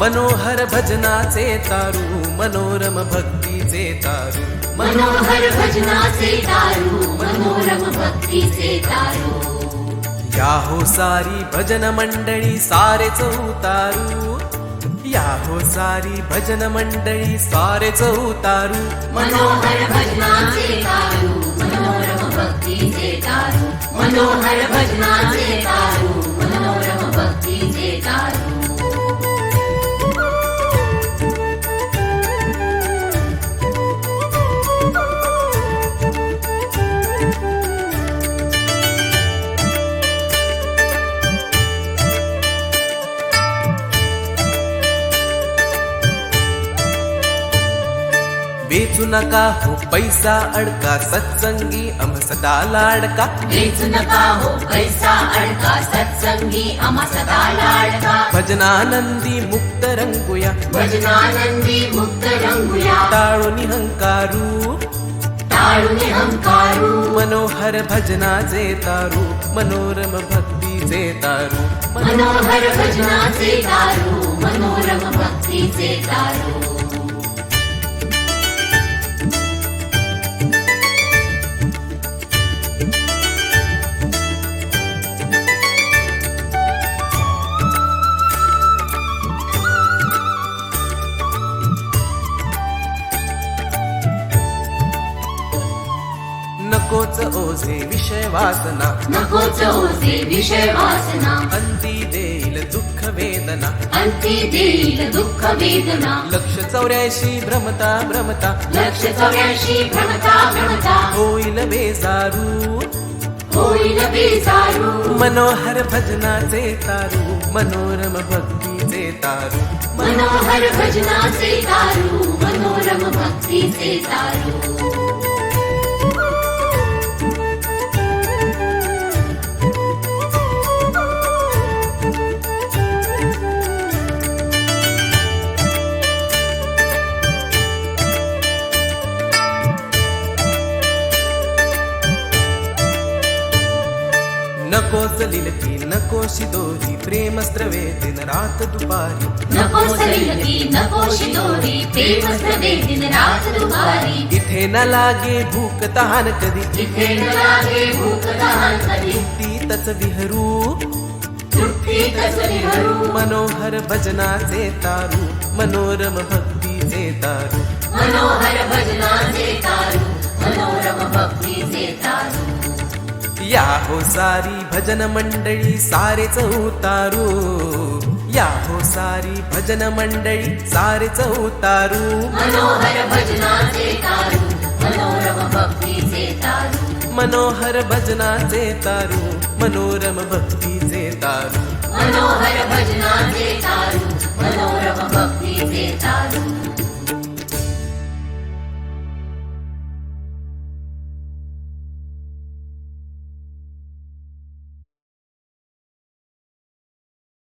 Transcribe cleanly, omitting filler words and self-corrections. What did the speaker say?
मनोहर भजनाचे तारू मनोरम भक्तीचे तारू मनोहर भजनाचे तारू मनोरम भक्तीचे तारू या हो सारी भजन मंडळी सारेच उतारू या हो सारी भजन मंडळी सारेच उतारू मनोहर भजनाचे तारू मनोरम भक्तीचे तारू मनोहर भजनाचे तारू मनोरम भक्तीचे तारू वेचू नका हो पैसा अडका सत्संगी आम्हा सदा लाडका वेचू नका हो पैसा अडका सत्संगी आम्हा सदा लाडका भजनानंदी मुक्त रंगूया भजनानंदी मुक्त रंगूया टाळून हंकारू टाळून हंकारू मनोहर भजनाचे तारू मनोरम भक्तीचे तारू मनोहर भजनाचे तारू मनोरम भक्तीचे तारू नकोच ओझे विषय वासना नकोच ओझे विषय वासना अंती देईल दुःख वेदना अंती देईल दुःख वेदना 184 भ्रमता भ्रमता 184 भ्रमता भ्रमता होईल बेजारू होईल बेजारू मनोहर भजनाचे तारू मनोरम भक्तीचे तारू मनोहर भजनाचे तारू मनोरम भक्तीचे तारू नकोच लिलकी नकोशी दोरी प्रेमस्त्रवे दिन रात दुपारी नको सलिलकी नको शिदोरी प्रेमस्त्रवे दिन रात दुपारी इथे न लागे भूक तहान कधी इथे न लागे भूक तहान कधी तीतच विहरू तृप्तीतच विहरू मनोहर भजनाचे तारू मनोरम भक्तीचे तारू मनोहर भजनाचे तारू मनोरम भक्तीचे तारू या हो सारी भजन मंडळी सारेच उतारू या हो सारी भजन मंडळी सारेच उतारू मनोहर भजनाचे तारू मनोरम भक्तीचे तारू मनोहर भजनाचे तारू मनोरम भक्तीचे तारू मनोहर भजनाचे तारू मनोरम भक्तीचे तारू